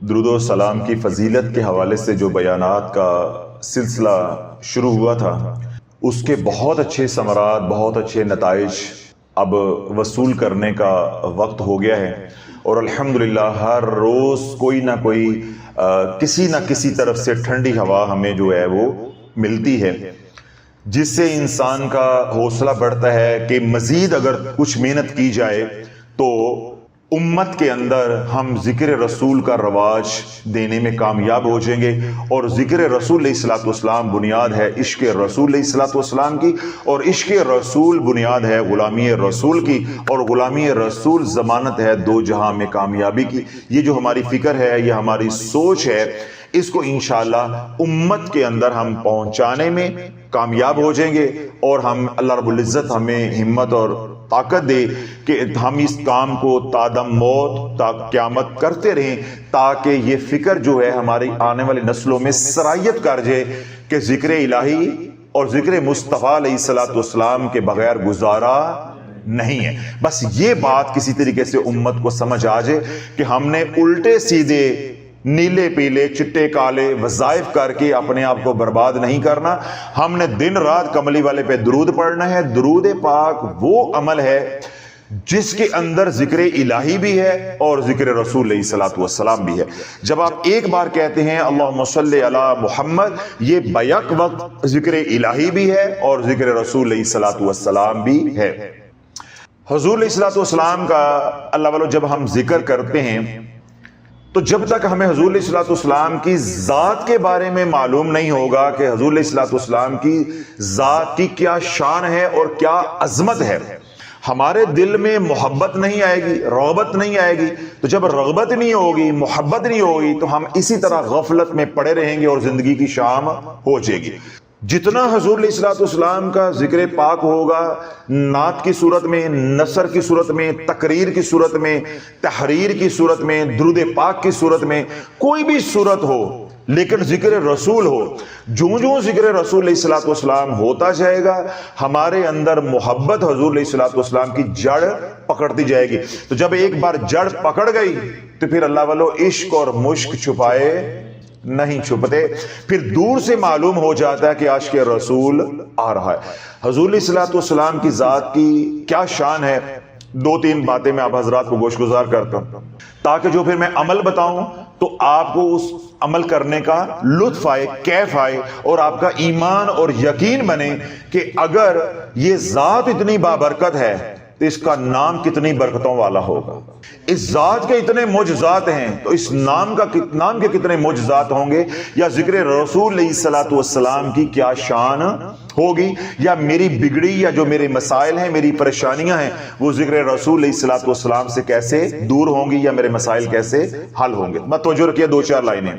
درود و سلام کی فضیلت کے حوالے سے جو بیانات کا سلسلہ شروع ہوا تھا، اس کے بہت اچھے ثمرات، بہت اچھے نتائج اب وصول کرنے کا وقت ہو گیا ہے، اور الحمدللہ ہر روز کوئی نہ کوئی کسی نہ کسی طرف سے ٹھنڈی ہوا ہمیں جو ہے وہ ملتی ہے، جس سے انسان کا حوصلہ بڑھتا ہے کہ مزید اگر کچھ محنت کی جائے تو امت کے اندر ہم ذکر رسول کا رواج دینے میں کامیاب ہو جائیں گے۔ اور ذکر رسول علیہ الصلوۃ والسلام بنیاد ہے عشق رسول علیہ الصلوۃ والسلام کی، اور عشق رسول بنیاد ہے غلامی رسول کی، اور غلامی رسول ضمانت ہے دو جہاں میں کامیابی کی۔ یہ جو ہماری فکر ہے، یہ ہماری سوچ ہے، اس کو انشاءاللہ امت کے اندر ہم پہنچانے میں کامیاب ہو جائیں گے، اور ہم اللہ رب العزت ہمیں ہمت اور طاقت دے کہ ہم اس کام کو تادم موت تا قیامت کرتے رہیں، تاکہ یہ فکر جو ہے ہماری آنے والی نسلوں میں سرایت کر جائے کہ ذکر الہی اور ذکر مصطفیٰ علیہ الصلوۃ والسلام کے بغیر گزارا نہیں ہے۔ بس یہ بات کسی طریقے سے امت کو سمجھ آ جائے کہ ہم نے الٹے سیدھے نیلے پیلے چٹے کالے وظائف کر کے اپنے آپ کو برباد نہیں کرنا، ہم نے دن رات کملی والے پہ درود پڑھنا ہے۔ درود پاک وہ عمل ہے جس کے اندر ذکر الہی بھی ہے اور ذکر رسول علیہ الصلوۃ والسلام بھی ہے۔ جب آپ ایک بار کہتے ہیں اللہم صلی علی محمد، یہ بیک وقت ذکر الہی بھی ہے اور ذکر رسول علیہ الصلوۃ والسلام بھی ہے۔ حضور علیہ الصلوۃ والسلام کا اللہ والو جب ہم ذکر کرتے ہیں تو جب تک ہمیں حضور علیہ الصلوۃ والسلام کی ذات کے بارے میں معلوم نہیں ہوگا کہ حضور علیہ الصلوۃ والسلام کی ذات کی کیا شان ہے اور کیا عظمت ہے، ہمارے دل میں محبت نہیں آئے گی، رغبت نہیں آئے گی۔ تو جب رغبت نہیں ہوگی، محبت نہیں ہوگی، تو ہم اسی طرح غفلت میں پڑے رہیں گے اور زندگی کی شام ہو جائے گی۔ جتنا حضور علیہ الصلوۃ والسلام کا ذکر پاک ہوگا، نعت کی صورت میں، نثر کی صورت میں، تقریر کی صورت میں، تحریر کی صورت میں، درود پاک کی صورت میں، کوئی بھی صورت ہو لیکن ذکر رسول ہو، جو ذکر رسول علیہ الصلوۃ والسلام ہوتا جائے گا، ہمارے اندر محبت حضور علیہ الصلوۃ والسلام کی جڑ پکڑتی جائے گی۔ تو جب ایک بار جڑ پکڑ گئی تو پھر اللہ والو عشق اور مشک چھپائے نہیں چھپتے، پھر دور سے معلوم ہو جاتا ہے کہ عاشق رسول آ رہا ہے۔ حضور علیہ الصلوۃ والسلام کی ذات کی کیا شان ہے، دو تین باتیں میں آپ حضرات کو گوش گزار کرتا ہوں، تاکہ جو پھر میں عمل بتاؤں تو آپ کو اس عمل کرنے کا لطف آئے، کیف آئے، اور آپ کا ایمان اور یقین بنے کہ اگر یہ ذات اتنی بابرکت ہے تو اس کا نام کتنی برکتوں والا ہوگا۔ اس ذات کے اتنے معجزات ہیں تو اس نام کے کتنے معجزات ہوں گے، یا ذکر رسول علیہ الصلوۃ والسلام کی کیا شان ہوگی، یا میری بگڑی یا جو میرے مسائل ہیں، میری پریشانیاں ہیں، وہ ذکر رسول علیہ الصلوۃ والسلام سے کیسے دور ہوں گی، یا میرے مسائل کیسے حل ہوں گے۔ میں توجہ رکھیے دو چار لائنیں۔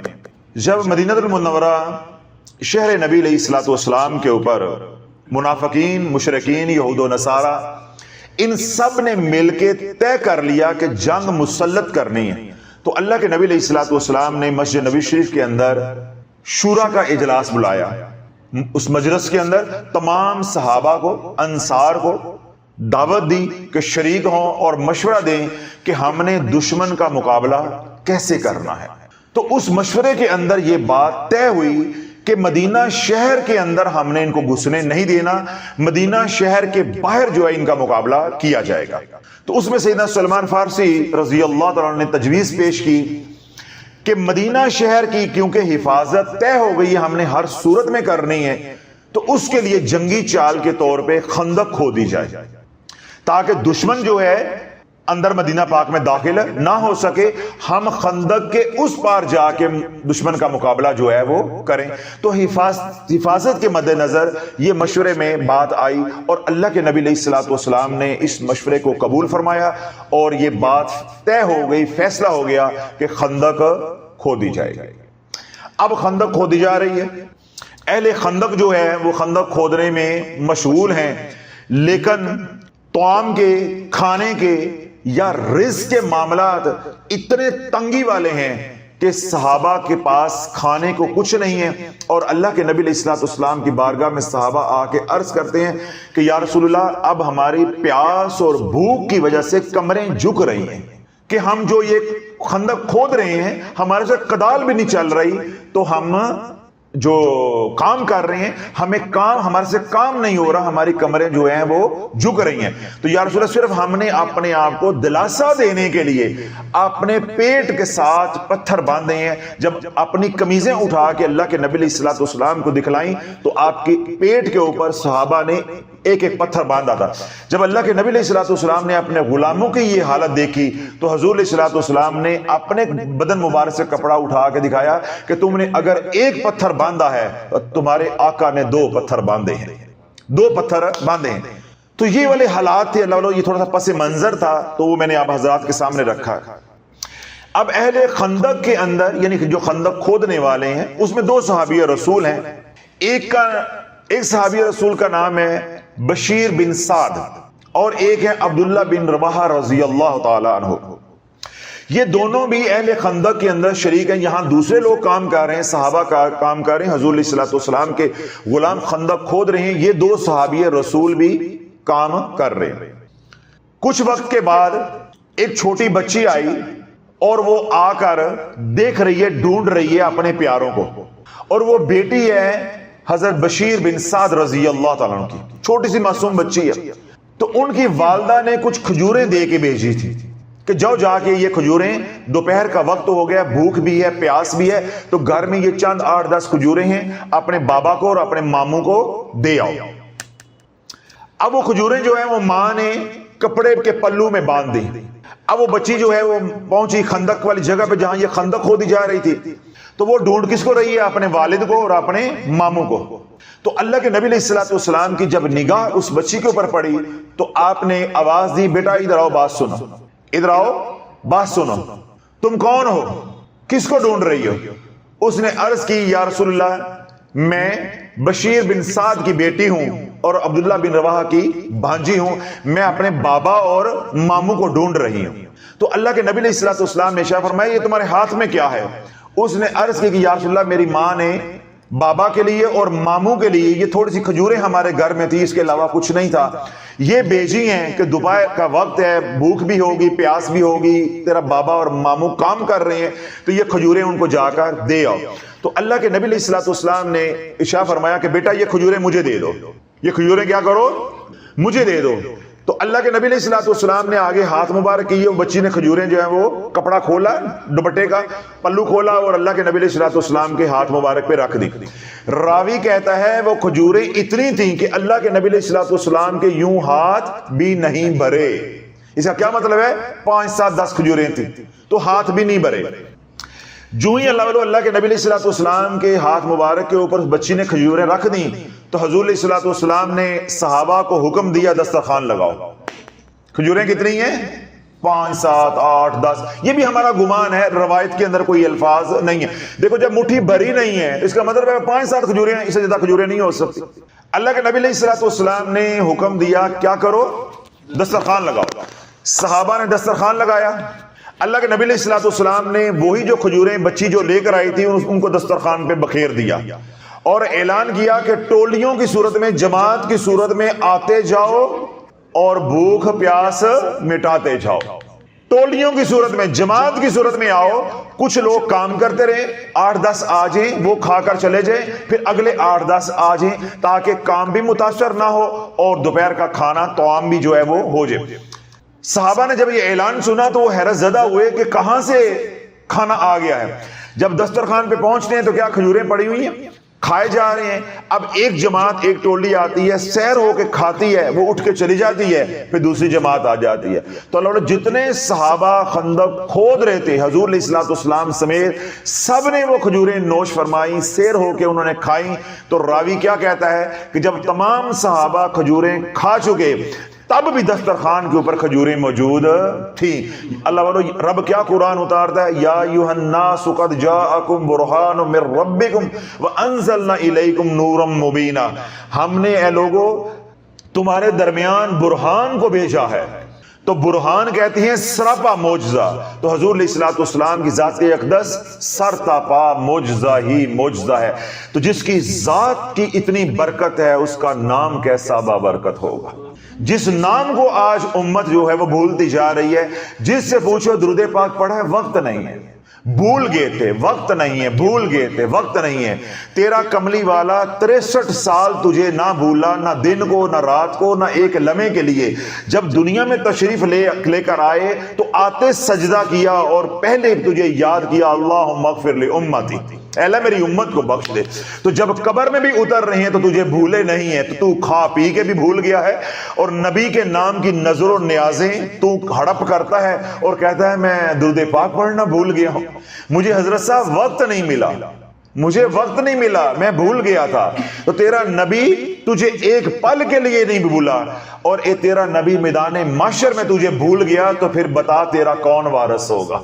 جب مدینہ المنورہ شہر نبی علیہ الصلوۃ والسلام کے اوپر منافقین، مشرکین، یہود و نصارہ، ان سب نے مل کے طے کر لیا کہ جنگ مسلط کرنی ہے، تو اللہ کے نبی علیہ الصلوۃ والسلام نے مسجد نبی شریف کے اندر شورا کا اجلاس بلایا۔ اس مجلس کے اندر تمام صحابہ کو، انصار کو دعوت دی کہ شریک ہوں اور مشورہ دیں کہ ہم نے دشمن کا مقابلہ کیسے کرنا ہے۔ تو اس مشورے کے اندر یہ بات طے ہوئی کہ مدینہ شہر کے اندر ہم نے ان کو گھسنے نہیں دینا، مدینہ شہر کے باہر جو ہے ان کا مقابلہ کیا جائے گا۔ تو اس میں سیدنا سلمان فارسی رضی اللہ تعالیٰ عنہ نے تجویز پیش کی کہ مدینہ شہر کی کیونکہ حفاظت طے ہو گئی ہے، ہم نے ہر صورت میں کرنی ہے، تو اس کے لیے جنگی چال کے طور پہ خندق کھودی جائے تاکہ دشمن جو ہے اندر مدینہ پاک میں داخل نہ ہو سکے، ہم خندق کے اس پار جا کے دشمن کا مقابلہ جو ہے وہ کریں۔ تو حفاظت کے مد نظر یہ مشورے میں بات آئی، اور اللہ کے نبی علیہ الصلوۃ والسلام نے اس مشورے کو قبول فرمایا، اور یہ بات طے ہو گئی، فیصلہ ہو گیا کہ خندق کھودی جائے گی۔ اب خندق کھودی جا رہی ہے، اہل خندق جو ہے وہ خندق کھودنے میں مشغول ہیں، لیکن طعام کے، کھانے کے یا رزق کے معاملات اتنے تنگی والے ہیں کہ صحابہ کے پاس کھانے کو کچھ نہیں ہے، اور اللہ کے نبی علیہ الصلوۃ والسلام کی بارگاہ میں صحابہ آ کے عرض کرتے ہیں کہ یا رسول اللہ اب ہماری پیاس اور بھوک کی وجہ سے کمریں جھک رہی ہیں، کہ ہم جو یہ خندق کھود رہے ہیں ہمارے سے کدال بھی نہیں چل رہی، تو ہم جو کام کر رہے ہیں ہمارے سے کام نہیں ہو رہا، ہماری کمریں جو ہیں وہ جھک رہی ہیں۔ تو یا رسول اللہ صرف ہم نے اپنے آپ کو دلاسا دینے کے لیے اپنے پیٹ کے ساتھ پتھر باندھے ہیں۔ جب اپنی قمیضیں اٹھا کے اللہ کے نبی علیہ الصلوۃ والسلام کو دکھلائیں تو آپ کے پیٹ کے اوپر صحابہ نے ایک ایک پتھر باندھا تھا۔ جب اللہ کے نبی علیہ الصلوۃ والسلام نے اپنے غلاموں کی یہ حالت دیکھی تو حضور علیہ الصلوۃ والسلام نے اپنے بدن مبارک سے کپڑا اٹھا کے دکھایا کہ تم نے اگر ایک پتھر باندھا ہے تو تمہارے آقا نے 2 پتھر باندھے ہیں، 2 پتھر باندھے ہیں۔ تو یہ والے حالات تھے، اللہ یہ تھوڑا سا پس منظر تھا تو وہ میں نے آپ حضرات کے سامنے رکھا۔ اب اہل خندق کے اندر یعنی جو خندق کھودنے والے ہیں اس میں 2 صحابی رسول ہیں۔ ایک صحابی رسول کا نام ہے بشیر بن سعد اور ایک ہے عبداللہ بن رواحہ رضی اللہ تعالی عنہ۔ یہ دونوں بھی اہل خندق کے اندر شریک ہیں۔ یہاں دوسرے لوگ کام کر رہے ہیں، صحابہ کا کام کر رہے ہیں، حضور علیہ الصلوۃ والسلام کے غلام خندق کھود رہے ہیں، یہ 2 صحابی رسول بھی کام کر رہے ہیں۔ کچھ وقت کے بعد ایک چھوٹی بچی آئی اور وہ آ کر دیکھ رہی ہے، ڈھونڈ رہی ہے اپنے پیاروں کو، اور وہ بیٹی ہے حضرت بشیر بن سعد رضی اللہ تعالیٰ عنہ کی، چھوٹی سی معصوم بچی ہے۔ تو ان کی والدہ نے کچھ کھجوریں دے کے بھیجی تھی کہ جاؤ جا کے یہ کھجوریں، دوپہر کا وقت ہو گیا، بھوک بھی ہے، پیاس بھی ہے، تو گھر میں یہ چند 8-10 کھجوریں ہیں، اپنے بابا کو اور اپنے ماموں کو دے آؤ۔ اب وہ کھجوریں جو ہیں وہ ماں نے کپڑے کے پلو میں باندھ دی۔ اب وہ بچی جو ہے وہ پہنچی خندق والی جگہ پہ جہاں یہ خندق کھودی جا رہی تھی، تو وہ ڈھونڈ کس کو رہی ہے؟ اپنے والد کو اور اپنے ماموں کو۔ تو اللہ کے نبی علیہ الصلوۃ والسلام کی جب نگاہ اس بچی کے اوپر پڑی تو آپ نے آواز دی، بیٹا ادھر آؤ بات سنو، ادھر آؤ بات سنو، تم کون ہو؟ کس کو ڈھونڈ رہی ہو؟ اس نے عرض کی، یا رسول اللہ میں بشیر بن سعد کی بیٹی ہوں اور عبداللہ بن رواحہ کی بھانجی ہوں، میں اپنے بابا اور ماموں کو ڈھونڈ رہی ہوں۔ تو اللہ کے نبی علیہ الصلوۃ والسلام نے ارشاد فرمایا، یہ تمہارے ہاتھ میں کیا ہے؟ اس نے عرض کی کہ یا رسول اللہ میری ماں نے بابا کے لیے اور ماموں کے لیے یہ تھوڑی سی کھجوریں ہمارے گھر میں تھی، اس کے علاوہ کچھ نہیں تھا، یہ بھیجی ہیں کہ دوپہر کا وقت ہے، بھوک بھی ہوگی، پیاس بھی ہوگی، تیرا بابا اور ماموں کام کر رہے ہیں، تو یہ کھجوریں ان کو جا کر دے آؤ۔ تو اللہ کے نبی علیہ الصلوۃ والسلام نے ارشاد فرمایا کہ بیٹا یہ کھجوریں مجھے دے دو، یہ کھجوریں کیا کرو؟ مجھے دے دو۔ تو اللہ کے نبی علیہ الصلوۃ والسلام نے آگے ہاتھ مبارک کیے، بچی نے کھجوریں جو ہیں وہ کپڑا کھولا، دوپٹے کا پلو کھولا اور اللہ کے نبی علیہ الصلوۃ والسلام کے ہاتھ مبارک پہ رکھ دی۔ راوی کہتا ہے وہ کھجوریں اتنی تھیں کہ اللہ کے نبی علیہ الصلوۃ والسلام کے یوں ہاتھ بھی نہیں بھرے۔ اس کا کیا مطلب ہے؟ 5-7-10 کھجوریں تھیں تو ہاتھ بھی نہیں بھرے۔ جو ہی اللہ کے نبی علیہ الصلوۃ والسلام کے ہاتھ مبارک کے اوپر بچی نے کھجوریں رکھ دیں تو حضور علیہ الصلوۃ والسلام نے صحابہ کو حکم دیا دسترخوان لگاؤ۔ کھجوریں کتنی ہیں؟ 5-7-8-10۔ یہ بھی ہمارا گمان ہے، روایت کے اندر کوئی الفاظ نہیں ہے۔ دیکھو جب مٹھی بھری نہیں ہے اس کا مطلب ہے 5-7 کھجوریں ہیں، اس سے زیادہ کھجوریں نہیں ہو سکتی۔ اللہ کے نبی علیہ الصلوۃ والسلام نے حکم دیا کیا کرو؟ دسترخوان لگاؤ۔ صحابہ نے دسترخوان لگایا۔ اللہ کے نبی علیہ الصلوۃ والسلام نے وہی جو کھجوریں بچی جو لے کر آئی تھی ان کو دسترخوان پہ بکھیر دیا اور اعلان کیا کہ ٹولیوں کی صورت میں، جماعت کی صورت میں آتے جاؤ اور بھوک پیاس مٹاتے جاؤ۔ ٹولیوں کی صورت میں، جماعت کی صورت میں آؤ، کچھ لوگ کام کرتے رہے، 8-10 آ جائیں، وہ کھا کر چلے جائیں، پھر اگلے 8-10 آ جائیں تاکہ کام بھی متاثر نہ ہو اور دوپہر کا کھانا طعام بھی جو ہے وہ ہو جائے۔ صحابہ نے جب یہ اعلان سنا تو وہ حیرت زدہ ہوئے کہ کہاں سے کھانا آ گیا ہے۔ جب دسترخوان پہ پہنچتے ہیں تو کیا کھجوریں پڑی ہوئی ہیں، کھائے جا رہے ہیں۔ اب ایک جماعت، ایک ٹولی آتی ہے، سیر ہو کے کھاتی ہے، وہ اٹھ کے چلی جاتی ہے، پھر دوسری جماعت آ جاتی ہے۔ تو اللہ نے جتنے صحابہ خندق کھود رہے تھے حضور علیہ الصلوۃ والسلام سمیت سب نے وہ کھجوریں نوش فرمائیں، سیر ہو کے انہوں نے کھائیں۔ تو راوی کیا کہتا ہے کہ جب تمام صحابہ کھجوریں کھا چکے تب بھی دسترخوان کے اوپر کھجوریں موجود تھیں۔ اللہ والو رب کیا قرآن اتارتا ہے، یا ایھا الناس قد جاءکم برہان من ربکم وانزلنا الیکم نورا مبینا۔ ہم نے اے لوگو تمہارے درمیان برہان کو بھیجا ہے، تو برہان کہتے ہیں سراپا معجزہ. تو حضور علیہ الصلوۃ والسلام کی ذات اقدس سرتاپا معجزہ ہی معجزہ ہے. تو جس کی ذات کی اتنی برکت ہے اس کا نام کیسا بابرکت ہوگا. جس نام کو آج امت جو ہے وہ بھولتی جا رہی ہے. جس سے پوچھو درود پاک پڑھا ہے؟ وقت نہیں ہے، بھول گئے تھے. وقت نہیں ہے، بھول گئے تھے. وقت نہیں ہے. تیرا کملی والا 63 سال تجھے نہ بھولا، نہ دن کو، نہ رات کو، نہ ایک لمحے کے لیے. جب دنیا میں تشریف لے کر آئے تو آتے سجدہ کیا اور پہلے تجھے یاد کیا اللہم اغفر لی امتی، اے اللہ میری امت کو بخش دے. تو جب قبر میں بھی اتر رہے ہیں تو تجھے بھولے نہیں ہیں. تو کھا پی کے بھی بھول گیا ہے اور نبی کے نام کی نظر و نیازیں تو ہڑپ کرتا ہے اور کہتا ہے میں درود پاک پڑھنا بھول گیا ہوں. مجھے حضرت صاحب وقت نہیں ملا، مجھے وقت نہیں ملا، میں بھول گیا تھا. تو تیرا نبی تجھے ایک پل کے لیے نہیں بھولا اور اے تیرا نبی میدان محشر میں تجھے بھول گیا تو پھر بتا تیرا کون وارث ہوگا.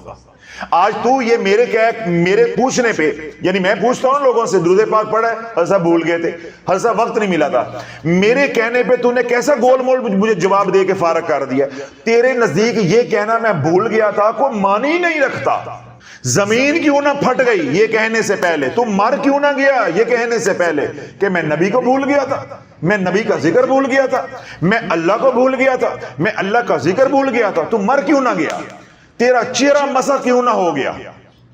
آج تو یہ میرے پوچھنے پہ، یعنی میں پوچھتا ہوں لوگوں سے درود پاک پڑھا ہے؟ حضرت صاحب بھول گئے تھے، حضرت صاحب وقت نہیں ملا تھا. میرے کہنے پہ تو نے کیسا گول مول مجھے جواب دے کے فارغ کر دیا. تیرے نزدیک یہ کہنا میں بھول گیا تھا کوئی معنی نہیں رکھتا. زمین کیوں نہ پھٹ گئی یہ کہنے سے پہلے، تم مر کیوں نہ گیا یہ کہنے سے پہلے کہ میں نبی کو بھول گیا تھا، میں نبی کا ذکر بھول گیا تھا، میں اللہ کو بھول گیا تھا، میں اللہ کا ذکر بھول گیا تھا. تم مر کیوں نہ گیا؟ تیرا چہرہ مسا کیوں نہ ہو گیا؟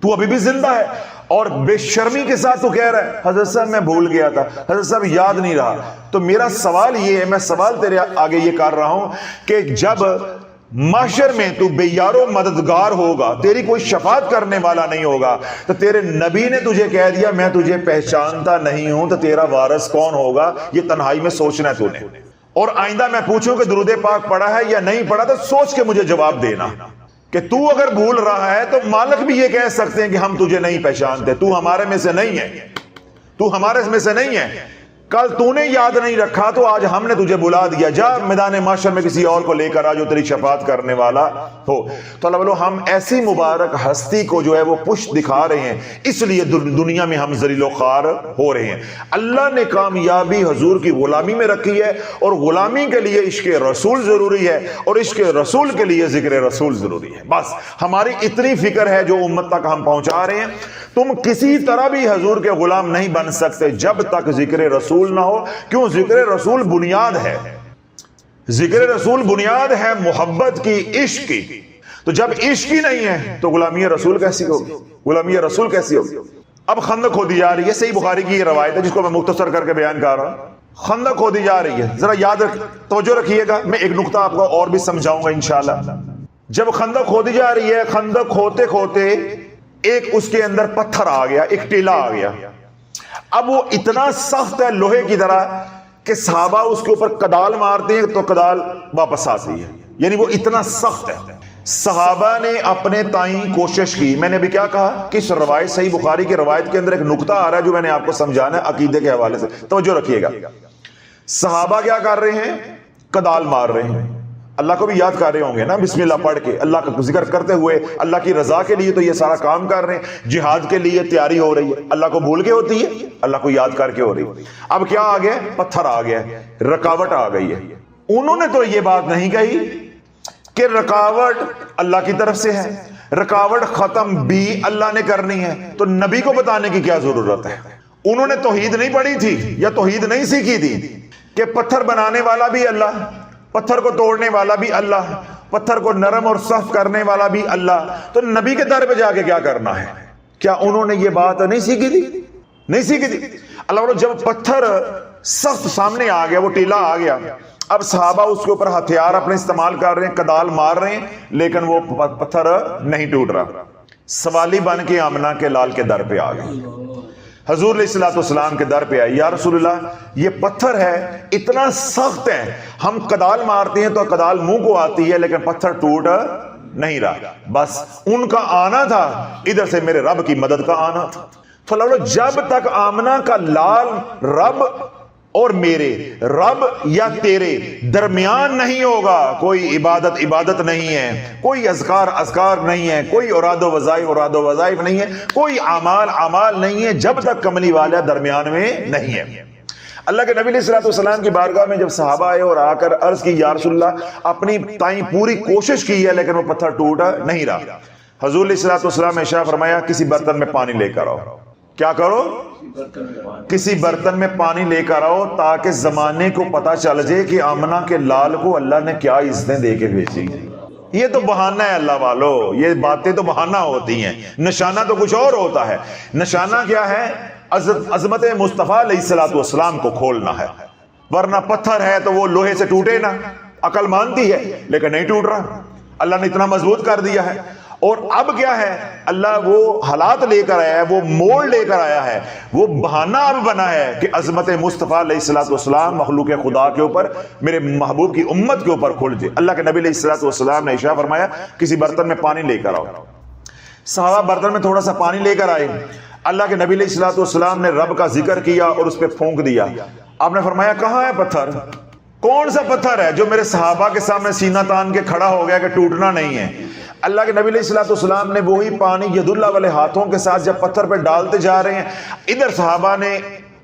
تو ابھی بھی زندہ ہے اور بے شرمی کے ساتھ تو کہہ رہا ہے حضرت صاحب میں بھول گیا تھا، حضرت صاحب یاد نہیں رہا. تو میرا سوال یہ ہے، میں سوال تیرے آگے یہ کر رہا ہوں کہ جب محشر میں تو بے یار و مددگار ہوگا، تیری کوئی شفاعت کرنے والا نہیں ہوگا، تو تیرے نبی نے تجھے کہہ دیا میں تجھے پہچانتا نہیں ہوں، تو تیرا وارث کون ہوگا؟ یہ تنہائی میں سوچنا ہے تو نے. اور آئندہ میں پوچھوں کہ درود پاک پڑھا ہے یا نہیں پڑھا تو سوچ کے مجھے جواب دینا. کہ تو اگر بھول رہا ہے تو مالک بھی یہ کہہ سکتے ہیں کہ ہم تجھے نہیں پہچانتے، تو ہمارے میں سے نہیں ہے، تو ہمارے میں سے نہیں ہے. کل تو نے یاد نہیں رکھا تو آج ہم نے تجھے بلا دیا، جا میدان محشر میں کسی اور کو لے کر آ جو تیری شفاعت کرنے والا ہو. تو اللہ بولو ہم ایسی مبارک ہستی کو جو ہے وہ پشت دکھا رہے ہیں، اس لیے دنیا میں ہم ذلیل و خوار ہو رہے ہیں. اللہ نے کامیابی حضور کی غلامی میں رکھی ہے اور غلامی کے لیے عشق رسول ضروری ہے اور عشق رسول کے لیے ذکر رسول ضروری ہے. بس ہماری اتنی فکر ہے جو امت تک ہم پہنچا رہے ہیں. تم کسی طرح بھی حضور کے غلام نہیں بن سکتے جب تک ذکر رسول نہ ہو. کیوں؟ ذکر رسول بنیاد ہے، ذکر رسول بنیاد ہے محبت کی، عشق کی. تو جب عشق ہی نہیں ہے تو غلامی رسول کیسی ہوگی؟ غلامی رسول کیسی ہوگی؟ اب خندق کھودی جا رہی ہے، صحیح بخاری کی یہ روایت ہے جس کو میں مختصر کر کے بیان کر رہا ہوں. خندق کھودی جا رہی ہے، ذرا یاد توجہ رکھیے گا، میں ایک نقطہ آپ کو اور بھی سمجھاؤں گا انشاءاللہ. جب خندق کھودی جا رہی ہے، خندق کھوتے کھوتے ایک اس کے اندر پتھر آ گیا، ایک ٹیلا آ گیا. اب وہ اتنا سخت ہے لوہے کی طرح کہ صحابہ اس کے اوپر کدال مارتے ہیں تو کدال واپس آتی ہے، یعنی وہ اتنا سخت ہے. صحابہ نے اپنے تائیں کوشش کی. میں نے ابھی کیا کہا؟ کس روایت؟ صحیح بخاری کی روایت کے اندر ایک نقطہ آ رہا ہے جو میں نے آپ کو سمجھانا ہے عقیدے کے حوالے سے، توجہ رکھیے گا. صحابہ کیا کر رہے ہیں؟ کدال مار رہے ہیں. اللہ کو بھی یاد کر رہے ہوں گے نا، بسم اللہ پڑھ کے اللہ کا ذکر کرتے ہوئے، اللہ کی رضا کے لیے تو یہ سارا کام کر رہے ہیں. جہاد کے لیے تیاری ہو رہی ہے، اللہ کو بھول کے ہوتی ہے، اللہ کو یاد کر کے ہو رہی ہے. اب کیا آ گیا؟ پتھر آ گیا، رکاوٹ آ گئی ہے. انہوں نے تو یہ بات نہیں کہی کہ رکاوٹ اللہ کی طرف سے ہے، رکاوٹ ختم بھی اللہ نے کرنی ہے، تو نبی کو بتانے کی کیا ضرورت ہے؟ انہوں نے توحید نہیں پڑھی تھی یا توحید نہیں سیکھی تھی کہ پتھر بنانے والا بھی اللہ، پتھر کو توڑنے والا بھی اللہ، پتھر کو نرم اور صاف کرنے والا بھی اللہ. تو نبی کے در پہ جا کے کیا کرنا ہے؟ کیا انہوں نے یہ بات نہیں سیکھی تھی؟ نہیں سیکھی تھی. اللہ جب پتھر سخت سامنے آ گیا، وہ ٹیلا آ گیا، اب صحابہ اس کے اوپر ہتھیار اپنے استعمال کر رہے ہیں، کدال مار رہے ہیں، لیکن وہ پتھر نہیں ٹوٹ رہا. سوالی بن کے آمنہ کے لال کے در پہ آ گئے، حضور علیہ الصلوۃ والسلام کے در پہ آئے. یا رسول اللہ یہ پتھر ہے اتنا سخت ہے، ہم کدال مارتے ہیں تو کدال منہ کو آتی ہے لیکن پتھر ٹوٹ نہیں رہا. بس ان کا آنا تھا، ادھر سے میرے رب کی مدد کا آنا تھا. تو جب تک آمنہ کا لال رب اور میرے رب یا تیرے درمیان نہیں ہوگا، کوئی عبادت نہیں ہے، کوئی اذکار نہیں ہے، کوئی اوراد و وظائف نہیں ہے، کوئی اعمال نہیں ہے، جب تک کملی والا درمیان میں نہیں ہے. اللہ کے نبی علیہ السلام کی بارگاہ میں جب صحابہ آئے اور آ کر عرض کی یا رسول اللہ اپنی تائیں پوری کوشش کی ہے لیکن وہ پتھر ٹوٹا نہیں رہا. حضور علیہ السلام نے ارشاد فرمایا کسی برتن میں پانی لے کر آؤ. کیا کرو؟ کسی برتن میں پانی لے کر آؤ تاکہ زمانے کو پتا چل جائے کہ آمنہ کے لال کو اللہ نے کیا عزتیں دے کے بھیجی. یہ تو بہانہ ہے اللہ والو، یہ باتیں تو بہانہ ہوتی ہیں، نشانہ تو کچھ اور ہوتا ہے. نشانہ کیا ہے؟ عظمت مصطفیٰ علیہ السلام کو کھولنا ہے. ورنہ پتھر ہے تو وہ لوہے سے ٹوٹے نا، عقل مانتی ہے لیکن نہیں ٹوٹ رہا. اللہ نے اتنا مضبوط کر دیا ہے. اور اب کیا ہے؟ اللہ وہ حالات لے کر آیا ہے، وہ موڑ لے کر آیا ہے، وہ بہانہ اب بنا ہے کہ عظمت مصطفیٰ علیہ السلام مخلوق خدا کے اوپر، میرے محبوب کی امت کے اوپر کھل جائے. اللہ کے نبی علیہ السلام نے ارشاد فرمایا کسی برتن میں پانی لے کر آؤ. صحابہ برتن میں تھوڑا سا پانی لے کر آئے. اللہ کے نبی علیہ السلام نے رب کا ذکر کیا اور اس پہ پھونک دیا. آپ نے فرمایا کہاں ہے پتھر؟ کون سا پتھر ہے جو میرے صحابہ کے سامنے سینہ تان کے کھڑا ہو گیا کہ ٹوٹنا نہیں ہے؟ اللہ کے نبی علیہ السلام نے وہی پانی ید اللہ والے ہاتھوں کے ساتھ جب پتھر پہ ڈالتے جا رہے ہیں،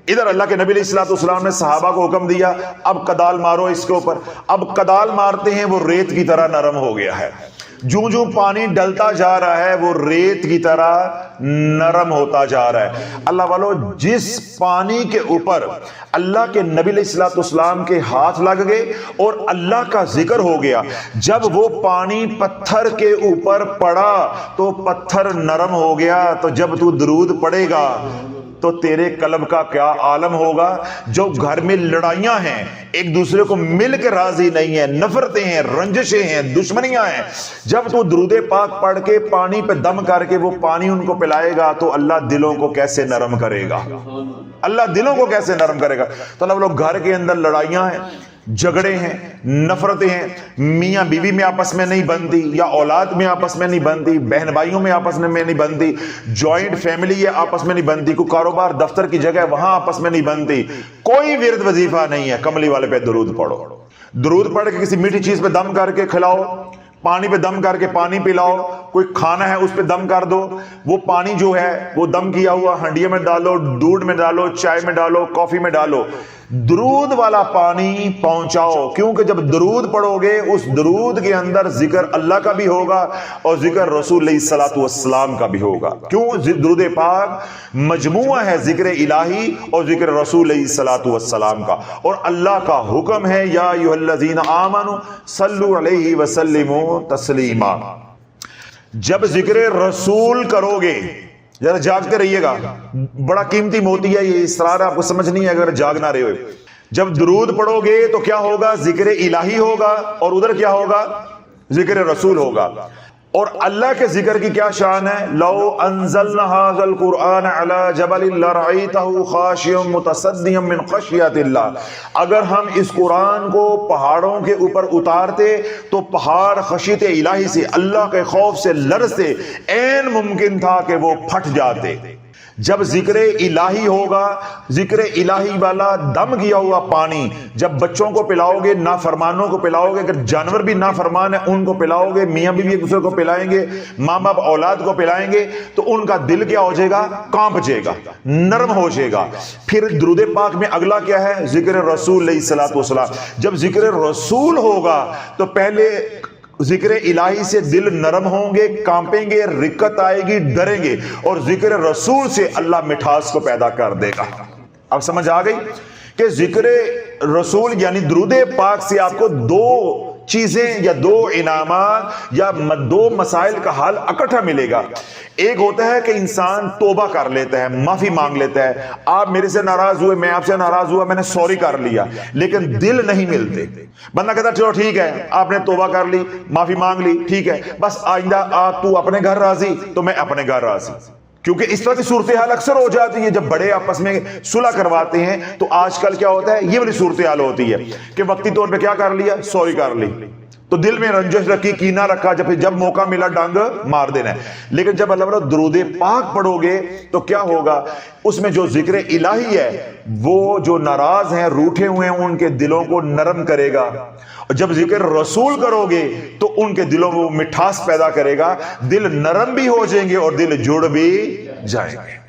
ادھر اللہ کے نبی علیہ السلام نے صحابہ کو حکم دیا اب کدال مارو اس کے اوپر. اب کدال مارتے ہیں، وہ ریت کی طرح نرم ہو گیا ہے. جوں جوں پانی ڈلتا جا رہا ہے وہ ریت کی طرح نرم ہوتا جا رہا ہے. اللہ والو، جس پانی کے اوپر اللہ کے نبی علیہ السلام کے ہاتھ لگ گئے اور اللہ کا ذکر ہو گیا، جب وہ پانی پتھر کے اوپر پڑا تو پتھر نرم ہو گیا. تو جب تو درود پڑے گا تو تیرے قلب کا کیا عالم ہوگا. جو گھر میں لڑائیاں ہیں، ایک دوسرے کو مل کے راضی نہیں ہیں، نفرتیں ہیں، رنجشیں ہیں، دشمنیاں ہیں، جب تو درود پاک پڑھ کے پانی پہ دم کر کے وہ پانی ان کو پلائے گا تو اللہ دلوں کو کیسے نرم کرے گا. اللہ دلوں کو کیسے نرم کرے گا. تو اللہ لوگ گھر کے اندر لڑائیاں ہیں، جھگڑے ہیں، نفرتیں ہیں، میاں بیوی میں آپس میں نہیں بنتی، یا اولاد میں آپس میں نہیں بنتی، بہن بھائیوں میں آپس میں نہیں بنتی، جوائنٹ فیملی ہے آپس میں نہیں بنتی، کوئی کاروبار دفتر کی جگہ وہاں آپس میں نہیں بنتی. کوئی ورد وظیفہ نہیں ہے. کملی والے پہ درود پڑھو. درود پڑھ کے کسی میٹھی چیز پہ دم کر کے کھلاؤ، پانی پہ دم کر کے پانی پلاؤ. کوئی کھانا ہے اس پہ دم کر دو. وہ پانی جو ہے وہ دم کیا ہوا ہنڈیا میں ڈالو، دودھ میں ڈالو، چائے میں ڈالو، کافی میں ڈالو. درود والا پانی پہنچاؤ، کیونکہ جب درود پڑھو گے اس درود کے اندر ذکر اللہ کا بھی ہوگا اور ذکر رسول علیہ السلام کا بھی ہوگا. کیوں؟ درود پاک مجموعہ ہے ذکر الہی اور ذکر رسول علیہ السلام کا. اور اللہ کا حکم ہے یا ایھا الذین آمنوا صلوا علیہ وسلموا تسلیما. جب ذکر رسول کرو گے، ذرا جاگتے رہیے گا، بڑا قیمتی موتی ہے یہ اسرار، آپ کو سمجھ نہیں ہے اگر جاگ نہ رہے ہو. جب درود پڑھو گے تو کیا ہوگا؟ ذکر الہی ہوگا اور ادھر کیا ہوگا؟ ذکر رسول ہوگا. اور اللہ کے ذکر کی کیا شان ہے؟ لو انزلنا ھذا القرآن علی جبل لرأیتہ خاشعا متصدعا من خشیۃ اللہ. اگر ہم اس قرآن کو پہاڑوں کے اوپر اتارتے تو پہاڑ خشیت الہی سے، اللہ کے خوف سے لرزتے، عین ممکن تھا کہ وہ پھٹ جاتے. جب ذکر الہی ہوگا، ذکر الہی والا دم کیا ہوا پانی جب بچوں کو پلاؤ گے، نافرمانوں کو پلاؤ گے، اگر جانور بھی نافرمان ہیں ان کو پلاؤ گے، میاں بیوی ایک دوسرے کو پلائیں گے، ماں باپ اولاد کو پلائیں گے، تو ان کا دل کیا ہو جائے گا؟ کانپ جائے گا، نرم ہو جائے گا. پھر درود پاک میں اگلا کیا ہے؟ ذکر رسول علیہ السلام. جب ذکر رسول ہوگا تو پہلے ذکر الہی سے دل نرم ہوں گے، کانپیں گے، رکت آئے گی، ڈریں گے، اور ذکر رسول سے اللہ مٹھاس کو پیدا کر دے گا. اب سمجھ آ گئی کہ ذکر رسول یعنی درود پاک سے آپ کو دو چیزیں یا دو انعامات یا دو مسائل کا حل اکٹھا ملے گا. ایک ہوتا ہے کہ انسان توبہ کر لیتا ہے، معافی مانگ لیتا ہے، آپ میرے سے ناراض ہوئے، میں آپ سے ناراض ہوا، میں نے سوری کر لیا، لیکن دل نہیں ملتے. بندہ کہتا چلو ٹھیک ہے، آپ نے توبہ کر لی، معافی مانگ لی، ٹھیک ہے، بس آئندہ تو اپنے گھر راضی تو میں اپنے گھر راضی. کیونکہ اس طرح کی صورتحال اکثر ہو جاتی ہے جب بڑے آپس میں صلح کرواتے ہیں. تو آج کل کیا ہوتا ہے؟ یہ والی صورتحال ہوتی ہے کہ وقتی طور پہ کیا کر لیا؟ سوری کر لی، تو دل میں رنجش رکھی، کینہ رکھا، جب موقع ملا ڈانگ مار دینا ہے. لیکن جب اللہ تعالیٰ درود پاک پڑھو گے تو کیا ہوگا؟ اس میں جو ذکر الہی ہے وہ جو ناراض ہیں، روٹھے ہوئے ہیں، ان کے دلوں کو نرم کرے گا. اور جب ذکر رسول کرو گے تو ان کے دلوں میں مٹھاس پیدا کرے گا، دل نرم بھی ہو جائیں گے اور دل جڑ بھی جائیں گے.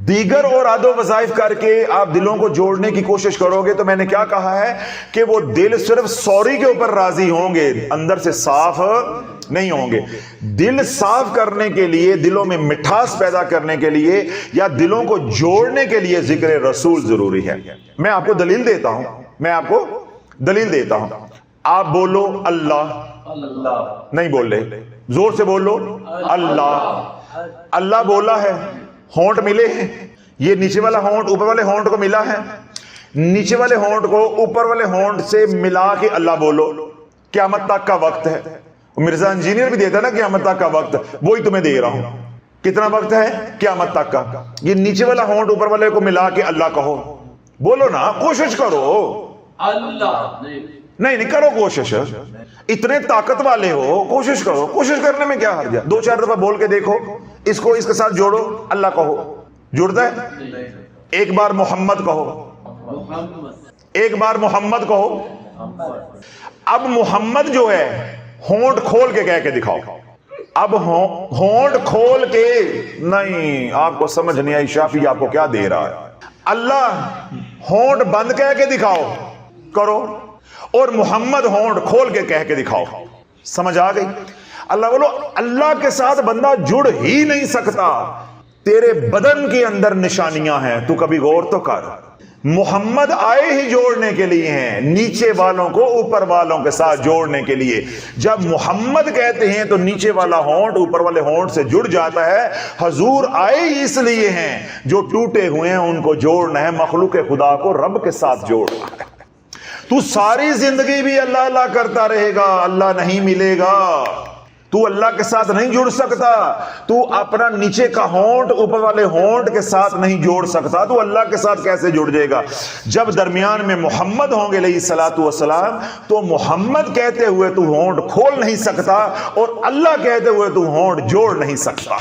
دیگر اور عاد و وظائف کر کے آپ دلوں کو جوڑنے کی کوشش کرو گے تو میں نے کیا کہا ہے کہ وہ دل صرف سوری کے اوپر راضی ہوں گے، اندر سے صاف نہیں ہوں گے۔ دل صاف کرنے کے لیے، دلوں میں مٹھاس پیدا کرنے کے لیے یا دلوں کو جوڑنے کے لیے ذکر رسول ضروری ہے۔ میں آپ کو دلیل دیتا ہوں، آپ بولو اللہ، نہیں بول رہے، زور سے بولو اللہ۔ اللہ بولا ہے، ہونٹ ملے ہیں، یہ نیچے والا ہونٹ اوپر والے ہونٹ کو ملا ہے، نیچے والے ہونٹ کو اوپر والے ہونٹ سے ملا کے اللہ بولو۔ قیامت تک کا وقت ہے، مرزا انجینئر بھی دیتا ہے نا قیامت تک کا وقت، وہی تمہیں دے رہا ہوں۔ کتنا وقت ہے؟ قیامت تک کا۔ یہ نیچے والا ہونٹ اوپر والے کو ملا کے اللہ کہو، بولو نا، کوشش کرو۔ اللہ نہیں کرو کوشش، اتنے طاقت والے ہو، کوشش کرو۔ کوشش کرنے میں کیا حرج ہے؟ 2-4 دفعہ بول کے دیکھو، اس کو اس کے ساتھ جوڑو، اللہ کہو، جڑتا ہے؟ ایک بار محمد کہو، ایک بار محمد کہو۔ اب محمد جو ہے ہونٹ کھول کے کہہ کے دکھاؤ۔ اب ہونٹ کھول کے نہیں، آپ کو سمجھ نہیں آئی شافی آپ کو کیا دے رہا ہے۔ اللہ ہونٹ بند کہہ کے دکھاؤ، کرو، اور محمد ہونٹ کھول کے کہہ کے دکھاؤ۔ سمجھ آ گئی؟ اللہ بولو، اللہ کے ساتھ بندہ جڑ ہی نہیں سکتا، تیرے بدن کے اندر نشانیاں ہیں، تو کبھی غور تو کر۔ محمد آئے ہی جوڑنے کے لیے ہیں، نیچے والوں کو اوپر والوں کے ساتھ جوڑنے کے لیے۔ جب محمد کہتے ہیں تو نیچے والا ہونٹ اوپر والے ہونٹ سے جڑ جاتا ہے۔ حضور آئے ہی اس لیے ہیں، جو ٹوٹے ہوئے ہیں ان کو جوڑنا ہے، مخلوق خدا کو رب کے ساتھ جوڑنا ہے۔ تو ساری زندگی بھی اللہ اللہ کرتا رہے گا، اللہ نہیں ملے گا، تو اللہ کے ساتھ نہیں جڑ سکتا۔ تو اپنا نیچے کا ہونٹ اوپر والے ہونٹ کے ساتھ نہیں جوڑ سکتا، تو اللہ کے ساتھ کیسے جڑ جائے گا؟ جب درمیان میں محمد ہوں گے علیہ الصلوۃ والسلام، تو محمد کہتے ہوئے تو ہونٹ کھول نہیں سکتا، اور اللہ کہتے ہوئے تو ہونٹ جوڑ نہیں سکتا،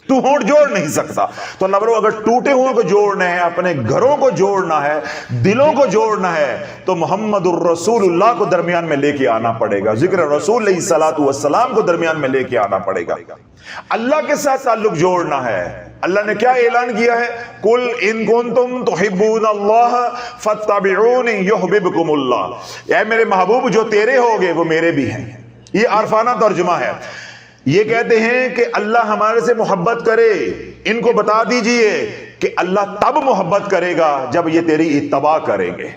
تو ہونٹ جوڑ نہیں سکتا۔ تو اللہ بولو، اگر ٹوٹے ہوئے کو جوڑنا ہے، اپنے گھروں کو جوڑنا ہے، دلوں کو جوڑنا ہے، تو محمد الرسول اللہ کو درمیان میں لے کے آنا پڑے گا، ذکر رسول علیہ الصلوۃ والسلام کو درمیان میں لے کے آنا پڑے گا۔ اللہ کے ساتھ تعلق جوڑنا ہے۔ اللہ نے کیا اعلان کیا ہے؟ قل ان کنتم تحبون اللہ فاتبعونی یحببکم اللہ۔ اے میرے محبوب، جو تیرے ہوگے وہ میرے بھی ہیں۔ یہ عارفانہ ترجمہ ہے۔ یہ کہتے ہیں کہ اللہ ہمارے سے محبت کرے، ان کو بتا دیجئے کہ اللہ تب محبت کرے گا جب یہ تیری اتباع کریں گے۔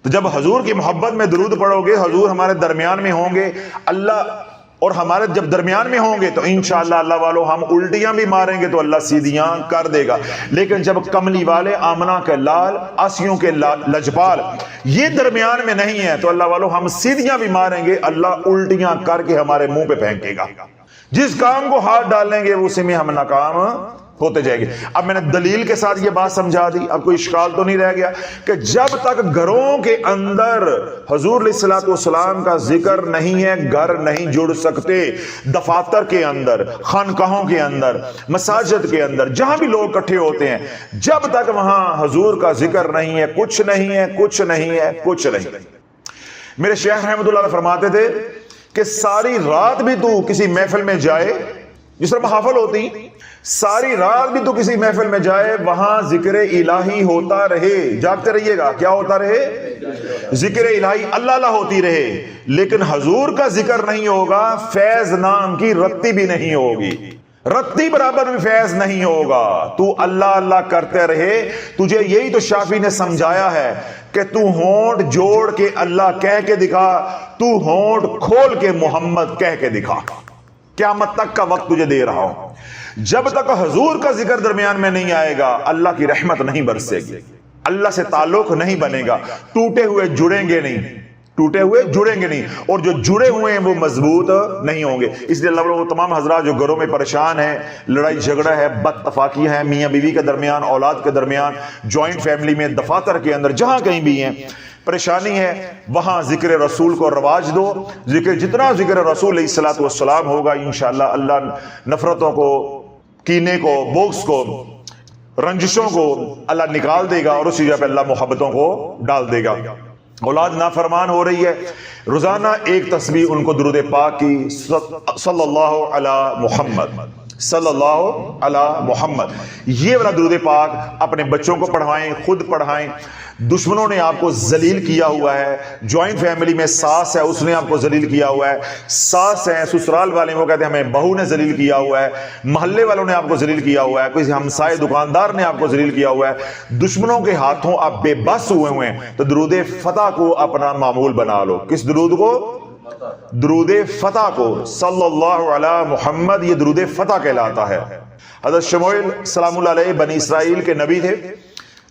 تو جب حضور کی محبت میں درود پڑھو گے، حضور ہمارے درمیان میں ہوں گے، اللہ اور ہمارے جب درمیان میں ہوں گے، تو انشاءاللہ اللہ والوں ہم الٹیاں بھی ماریں گے تو اللہ سیدھیاں کر دے گا۔ لیکن جب کملی والے، آمنہ کے لال، آسیوں کے لجپال یہ درمیان میں نہیں ہے، تو اللہ والوں ہم سیدھیاں بھی ماریں گے، اللہ الٹیاں کر کے ہمارے منہ پہ پھینکے گا۔ جس کام کو ہاتھ ڈالیں گے اسی میں ہم ناکام ہوتے جائیں گے۔ اب میں نے دلیل کے ساتھ یہ بات سمجھا دی، اب کوئی اشکال تو نہیں رہ گیا کہ جب تک گھروں کے اندر حضور علیہ الصلوۃ والسلام کا ذکر نہیں ہے، گھر نہیں جڑ سکتے۔ دفاتر کے اندر، خانقاہوں کے اندر، مساجد کے اندر، جہاں بھی لوگ اکٹھے ہوتے ہیں، جب تک وہاں حضور کا ذکر نہیں ہے، کچھ نہیں ہے، کچھ نہیں ہے، کچھ نہیں۔ میرے شیخ رحمۃ اللہ علیہ فرماتے تھے کہ ساری رات بھی تو کسی محفل میں جائے، جس طرح محافل ہوتی، ساری رات بھی تو کسی محفل میں جائے، وہاں ذکر الہی ہوتا رہے، جاگتے رہیے گا، کیا ہوتا رہے؟ ذکر الہی اللہ اللہ ہوتی رہے، لیکن حضور کا ذکر نہیں ہوگا، فیض نام کی رتی بھی نہیں ہوگی، رتی برابر بھی فیض نہیں ہوگا۔ تو اللہ اللہ کرتے رہے۔ تجھے یہی تو شافی نے سمجھایا ہے کہ تو ہونٹ جوڑ کے اللہ کہہ کے دکھا، تو ہونٹ کھول کے محمد کہہ کے دکھا۔ قیامت تک کا وقت تجھے دے رہا ہوں۔ جب تک حضور کا ذکر درمیان میں نہیں آئے گا، اللہ کی رحمت نہیں برسے گی، اللہ سے تعلق نہیں بنے گا، ٹوٹے ہوئے جڑیں گے نہیں، ٹوٹے ہوئے جڑیں گے نہیں، اور جو جڑے ہوئے ہیں وہ مضبوط نہیں ہوں گے۔ اس لیے اللہ وہ تمام حضرات جو گھروں میں پریشان ہیں، لڑائی جھگڑا ہے، بد اتفاقیاں ہیں میاں بیوی کے درمیان، اولاد کے درمیان، جوائنٹ فیملی میں، دفاتر کے اندر، جہاں کہیں بھی ہیں پریشانی ہے، وہاں ذکر رسول کو رواج دو۔ جتنا ذکر رسول علیہ الصلوۃ والسلام ہوگا، انشاءاللہ اللہ نفرتوں کو، کینے کو، بغض کو، رنجشوں کو اللہ نکال دے گا، اور اسی جگہ پہ اللہ محبتوں کو ڈال دے گا۔ اولاد نافرمان ہو رہی ہے، روزانہ ایک تسبیح ان کو درود پاک کی، صلی اللہ علی محمد صلی اللہ علی محمد. یہ والا درود پاک اپنے بچوں کو پڑھائیں, خود پڑھائیں. دشمنوں نے آپ کو ذلیل کیا ہوا ہے, جوائنٹ فیملی میں ساس ہے اس نے آپ کو ذلیل کیا ہوا ہے, ساس ہے سسرال والے وہ کہتے ہیں ہمیں بہو نے ذلیل کیا ہوا ہے, محلے والوں نے آپ کو ذلیل کیا ہوا ہے, کوئی ہمسائے دکاندار نے آپ کو ذلیل کیا ہوا ہے, دشمنوں کے ہاتھوں آپ بے بس ہوئے ہیں, تو درود فتح کو اپنا معمول بنا لو. کس درود کو؟ درود فتح کو. صلی اللہ علی محمد, یہ درود فتح کہلاتا ہے. حضرت شموئیل سلام اللہ علیہ بنی اسرائیل کے نبی تھے.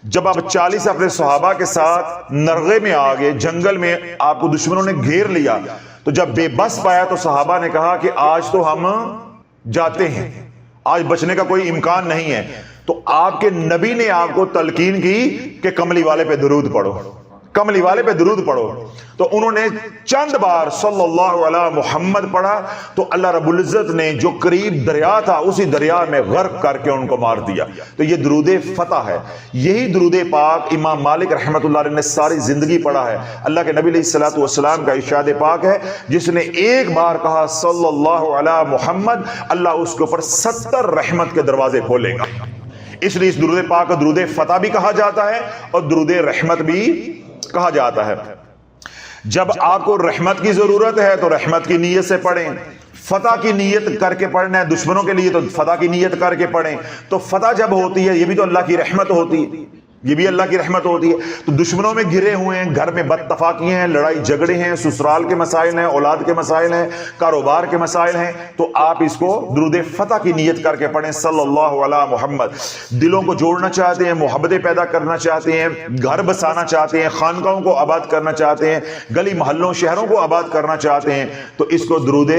جب آپ 40 اپنے صحابہ کے ساتھ نرغے میں آگے, جنگل میں آپ کو دشمنوں نے گھیر لیا, تو جب بے بس پایا تو صحابہ نے کہا کہ آج تو ہم جاتے ہیں, آج بچنے کا کوئی امکان نہیں ہے. تو آپ کے نبی نے آپ کو تلقین کی کہ کملی والے پہ درود پڑھو, کملی والے پہ درود پڑھو. تو انہوں نے چند بار صلی اللہ علیہ محمد پڑھا, تو اللہ رب العزت نے جو قریب دریا تھا اسی دریا میں غرق کر کے ان کو مار دیا. تو یہ درود فتح ہے. یہی درود پاک امام مالک رحمۃ اللہ علیہ نے ساری زندگی پڑھا ہے. اللہ کے نبی علیہ الصلوۃ والسلام کا ارشاد پاک ہے, جس نے ایک بار کہا صلی اللہ علیہ محمد, اللہ اس کے اوپر 70 رحمت کے دروازے کھولے گا. اس لیے اس درود پاک کو درود فتح بھی کہا جاتا ہے اور درود رحمت بھی کہا جاتا ہے. جب آپ کو رحمت کی ضرورت ہے تو رحمت کی نیت سے پڑھیں, فتح کی نیت کر کے پڑھنا ہے دشمنوں کے لیے تو فتح کی نیت کر کے پڑھیں. تو فتح جب ہوتی ہے یہ بھی تو اللہ کی رحمت ہوتی ہے, یہ بھی اللہ کی رحمت ہوتی ہے. تو دشمنوں میں گھرے ہوئے ہیں, گھر میں بد اتفاقیاں ہیں, لڑائی جھگڑے ہیں, سسرال کے مسائل ہیں, اولاد کے مسائل ہیں, کاروبار کے مسائل ہیں, تو آپ اس کو درود فتح کی نیت کر کے پڑھیں صلی اللہ علیہ محمد. دلوں کو جوڑنا چاہتے ہیں, محبتیں پیدا کرنا چاہتے ہیں, گھر بسانا چاہتے ہیں, خانقاہوں کو آباد کرنا چاہتے ہیں, گلی محلوں شہروں کو آباد کرنا چاہتے ہیں, تو اس کو درود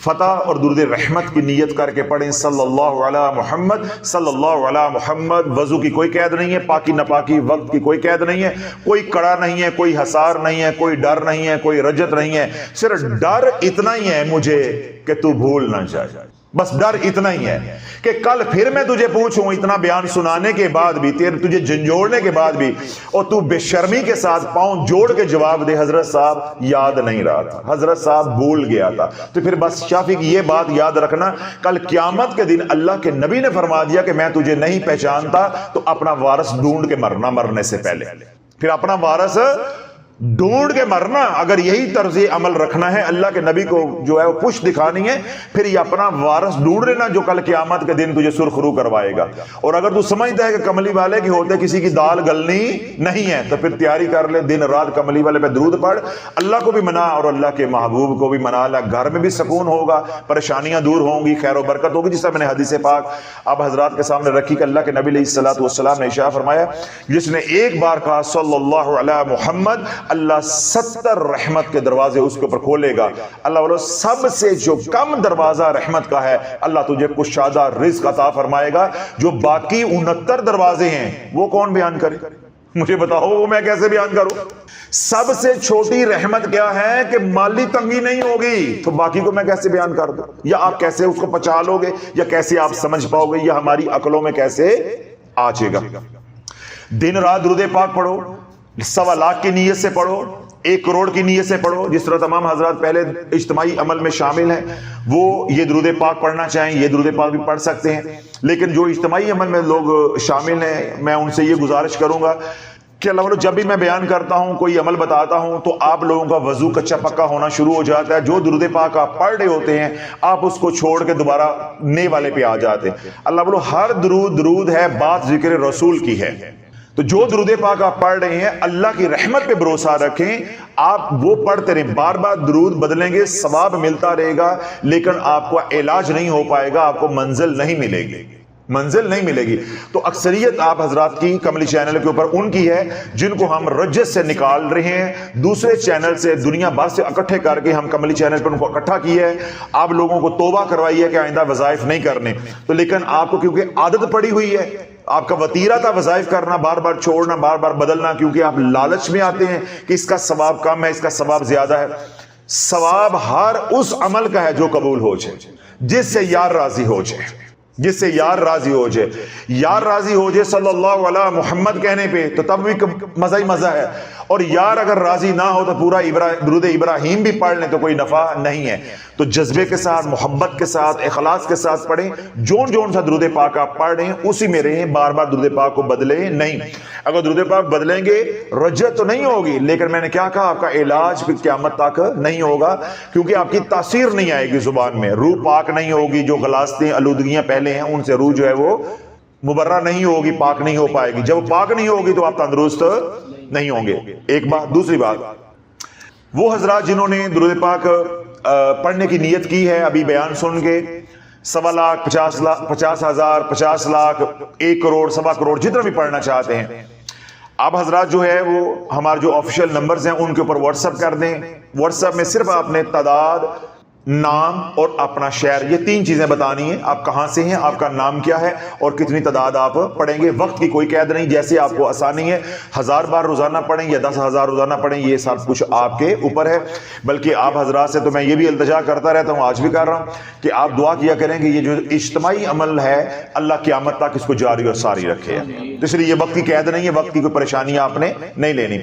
فتح اور درود رحمت کی نیت کر کے پڑھیں صلی اللہ علیہ محمد, صلی اللہ علیہ محمد. وضو کی کوئی قید نہیں ہے, پاکی ناپاکی وقت کی کوئی قید نہیں ہے, کوئی کڑا نہیں ہے, کوئی حسار نہیں ہے, کوئی ڈر نہیں ہے, کوئی رجت نہیں ہے. صرف ڈر اتنا ہی ہے مجھے کہ تو بھول نہ جائے, بس ڈر اتنا ہی ہے کہ کل پھر میں تجھے پوچھوں اتنا بیان سنانے کے بعد بھی, تجھے جھنجھوڑنے کے بعد بھی, اور تو بے شرمی کے ساتھ پاؤں جوڑ کے جواب دے حضرت صاحب یاد نہیں رہا تھا, حضرت صاحب بھول گیا تھا. تو پھر بس شافی کی یہ بات یاد رکھنا, کل قیامت کے دن اللہ کے نبی نے فرما دیا کہ میں تجھے نہیں پہچانتا, تو اپنا وارث ڈھونڈ کے مرنا, مرنے سے پہلے پھر اپنا وارث ڈھونڈ کے مرنا. اگر یہی طرز عمل رکھنا ہے, اللہ کے نبی کو جو ہے وہ پشت دکھانی ہے, پھر یہ اپنا وارث ڈھونڈ لینا جو کل قیامت کے دن تجھے سرخرو کروائے گا. اور اگر تو سمجھتا ہے کہ کملی والے کی ہوتے کسی کی دال گلنی نہیں ہے, تو پھر تیاری کر لے, دن رات کملی والے پہ درود پڑھ, اللہ کو بھی منا اور اللہ کے محبوب کو بھی منا. گھر میں بھی سکون ہوگا, پریشانیاں دور ہوں گی, خیر و برکت ہوگی. جس طرح میں نے حدیث پاک آپ حضرات کے سامنے رکھی کہ اللہ کے نبی علیہ الصلوۃ والسلام نے ارشاد فرمایا, جس نے ایک بار کہا صلی اللہ علیہ محمد, اللہ 70 رحمت کے دروازے اس کے اوپر کھولے گا. اللہ والو سب سے جو کم دروازہ رحمت کا ہے, اللہ تجھے کشادہ رزق عطا فرمائے گا. جو باقی 69 دروازے ہیں وہ کون بیان کرے؟ مجھے بتاؤ, وہ میں کیسے بیان کروں؟ سب سے چھوٹی رحمت کیا ہے کہ مالی تنگی نہیں ہوگی, تو باقی کو میں کیسے بیان کر دوں؟ یا آپ کیسے اس کو پہچان لو گے, یا کیسے آپ سمجھ پاؤ گے, یا ہماری عقلوں میں کیسے آ جائے گا؟ دن رات درود پاک پڑھو, 1.25 لاکھ کی نیت سے پڑھو, 1 کروڑ کی نیت سے پڑھو. جس طرح تمام حضرات پہلے اجتماعی عمل میں شامل ہیں وہ یہ درود پاک پڑھنا چاہیں, یہ درود پاک بھی پڑھ سکتے ہیں. لیکن جو اجتماعی عمل میں لوگ شامل ہیں, میں ان سے یہ گزارش کروں گا کہ اللہ جب بھی میں بیان کرتا ہوں, کوئی عمل بتاتا ہوں, تو آپ لوگوں کا وضو کچا پکا ہونا شروع ہو جاتا ہے. جو درود پاک آپ پڑھ رہے ہوتے ہیں آپ اس کو چھوڑ کے دوبارہ نئے والے پہ آ جاتے ہیں. اللہ بولو ہر درود ہے, بات ذکر رسول کی ہے. تو جو درود پاک آپ پڑھ رہے ہیں اللہ کی رحمت پہ بھروسہ رکھیں, آپ وہ پڑھتے رہیں, بار بار درود بدلیں گے, ثواب ملتا رہے گا, لیکن آپ کو علاج نہیں ہو پائے گا, آپ کو منزل نہیں ملے گی, منزل نہیں ملے گی. تو اکثریت آپ حضرات کی کملی چینل کے اوپر ان کی ہے جن کو ہم رجت سے نکال رہے ہیں, دوسرے چینل سے دنیا بھر سے اکٹھے کر کے ہم کملی چینل پر ان کو اکٹھا کیا ہے. آپ لوگوں کو توبہ کروائی ہے کہ آئندہ وظائف نہیں کرنے, تو لیکن آپ کو کیونکہ عادت پڑی ہوئی ہے, آپ کا وطیرہ تھا وظائف کرنا, بار بار چھوڑنا, بار بار بدلنا, کیونکہ آپ لالچ میں آتے ہیں کہ اس کا ثواب کم ہے, اس کا ثواب زیادہ ہے. ثواب ہر اس عمل کا ہے جو قبول ہو جائے, جس سے یار راضی ہو جائے, جس سے یار راضی ہو جائے. یار راضی ہو جائے صلی اللہ علیہ محمد کہنے پہ, تو تب بھی مزہ ہی مزہ ہے. اور یار اگر راضی نہ ہو تو پورا درود ابراہیم بھی پڑھ لیں تو کوئی نفع نہیں ہے. تو جذبے کے ساتھ، محبت کے ساتھ، اخلاص کے ساتھ پڑھیں. جون سا درود پاک آپ پڑھ رہے ہیں اسی میں رہیں، بار بار درود پاک کو بدلیں نہیں. اگر درود پاک بدلیں گے رجت تو نہیں ہوگی، لیکن میں نے کیا کہا، آپ کا علاج پھر قیامت تک نہیں ہوگا، کیونکہ آپ کی تاثیر نہیں آئے گی زبان میں. روح پاک نہیں ہوگی، جو غلاظتیں آلودگیاں پہلے ہیں ان سے روح جو ہے وہ مبرہ نہیں ہوگی، پاک نہیں ہو پائے گی. جب پاک نہیں ہوگی تو آپ تندرست نہیں ہوں گے. ایک بات. دوسری بات، وہ حضرات جنہوں نے درود پاک پڑھنے کی نیت کی ہے، ابھی بیان سن کے 1.25 لاکھ 50,000 50 لاکھ 1 کروڑ 1.25 کروڑ جتنا بھی پڑھنا چاہتے ہیں، آپ حضرات جو ہے وہ ہمارے جو آفیشیل نمبرز ہیں ان کے اوپر واٹس ایپ کر دیں. واٹس ایپ میں صرف آپ نے تعداد، نام اور اپنا شہر، یہ 3 چیزیں بتانی ہیں. آپ کہاں سے ہیں، آپ کا نام کیا ہے اور کتنی تعداد آپ پڑھیں گے. وقت کی کوئی قید نہیں، جیسے آپ کو آسانی ہے 1000 بار روزانہ پڑھیں یا 10,000 روزانہ پڑھیں، یہ سب کچھ آپ کے اوپر ہے. بلکہ آپ حضرات سے تو میں یہ بھی التجا کرتا رہتا ہوں، آج بھی کر رہا ہوں کہ آپ دعا کیا کریں کہ یہ جو اجتماعی عمل ہے اللہ قیامت تک اس کو جاری اور ساری رکھے. تو اس لیے یہ وقت کی قید نہیں ہے، وقت کی کوئی پریشانی آپ نے نہیں لینی.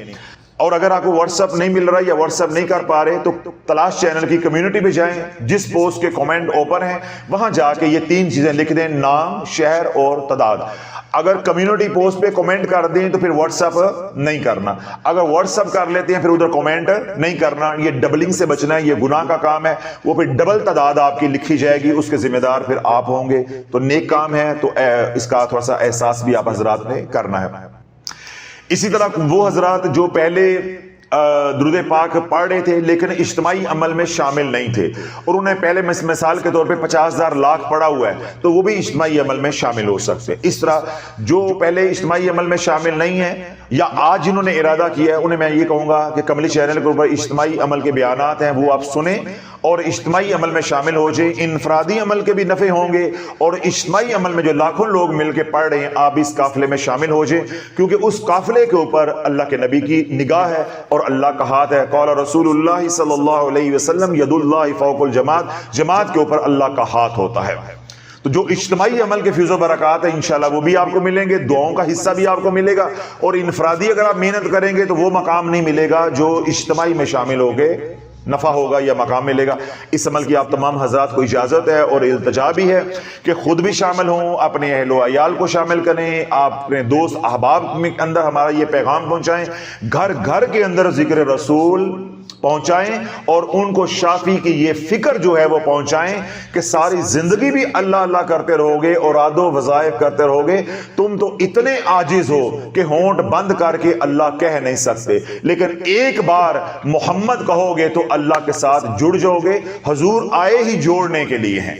اور اگر آپ کو واٹس ایپ نہیں مل رہا یا واٹس ایپ نہیں کر پا رہے تو تلاش چینل کی کمیونٹی پہ جائیں، جس پوسٹ کے کامنٹ اوپن ہیں وہاں جا کے یہ 3 چیزیں لکھ دیں، نام، شہر اور تعداد. اگر کمیونٹی پوسٹ پہ کامنٹ کر دیں تو پھر واٹس ایپ نہیں کرنا. اگر واٹس ایپ کر لیتے ہیں پھر ادھر کامنٹ نہیں کرنا. یہ ڈبلنگ سے بچنا ہے، یہ گناہ کا کام ہے. وہ پھر ڈبل تعداد آپ کی لکھی جائے گی، اس کے ذمہ دار پھر آپ ہوں گے. تو نیک کام ہے تو اس کا تھوڑا سا احساس بھی آپ حضرات نے کرنا ہے. اسی طرح وہ حضرات جو پہلے درود پاک پڑھ رہے تھے لیکن اجتماعی عمل میں شامل نہیں تھے، اور انہیں پہلے مثال کے طور پہ 50,000 لاکھ پڑا ہوا ہے، تو وہ بھی اجتماعی عمل میں شامل ہو سکتے ہیں. اس طرح جو پہلے اجتماعی عمل میں شامل نہیں ہیں یا آج جنہوں نے ارادہ کیا ہے، انہیں میں یہ کہوں گا کہ کملی چینل کے اوپر اجتماعی عمل کے بیانات ہیں، وہ آپ سنیں اور اجتماعی عمل میں شامل ہو جائیں. انفرادی عمل کے بھی نفع ہوں گے، اور اجتماعی عمل میں جو لاکھوں لوگ مل کے پڑھ رہے ہیں آپ اس قافلے میں شامل ہو جائیں، کیونکہ اس قافلے کے اوپر اللہ کے نبی کی نگاہ ہے اور اللہ کا ہاتھ ہے. قال رسول اللہ صلی اللہ علیہ وسلم ید اللہ فوق الجماعت، جماعت کے اوپر اللہ کا ہاتھ ہوتا ہے. تو جو اجتماعی عمل کے فیض و برکات ہیں انشاءاللہ وہ بھی آپ کو ملیں گے، دعاؤں کا حصہ بھی آپ کو ملے گا، اور انفرادی اگر آپ محنت کریں گے تو وہ مقام نہیں ملے گا جو اجتماعی میں شامل ہوگے، نفع ہوگا یا مقام ملے گا. اس عمل کی آپ تمام حضرات کو اجازت ہے اور التجا بھی ہے کہ خود بھی شامل ہوں، اپنے اہل و عیال کو شامل کریں، آپ اپنے دوست احباب کے اندر ہمارا یہ پیغام پہنچائیں، گھر گھر کے اندر ذکر رسول پہنچائیں، اور ان کو شافی کی یہ فکر جو ہے وہ پہنچائیں کہ ساری زندگی بھی اللہ اللہ کرتے رہو گے، اوراد و وظائف کرتے رہو گے. تم تو اتنے عاجز ہو کہ ہونٹ بند کر کے اللہ کہہ نہیں سکتے، لیکن ایک بار محمد کہو گے تو اللہ کے ساتھ جڑ جاؤ گے. حضور آئے ہی جوڑنے کے لیے ہیں.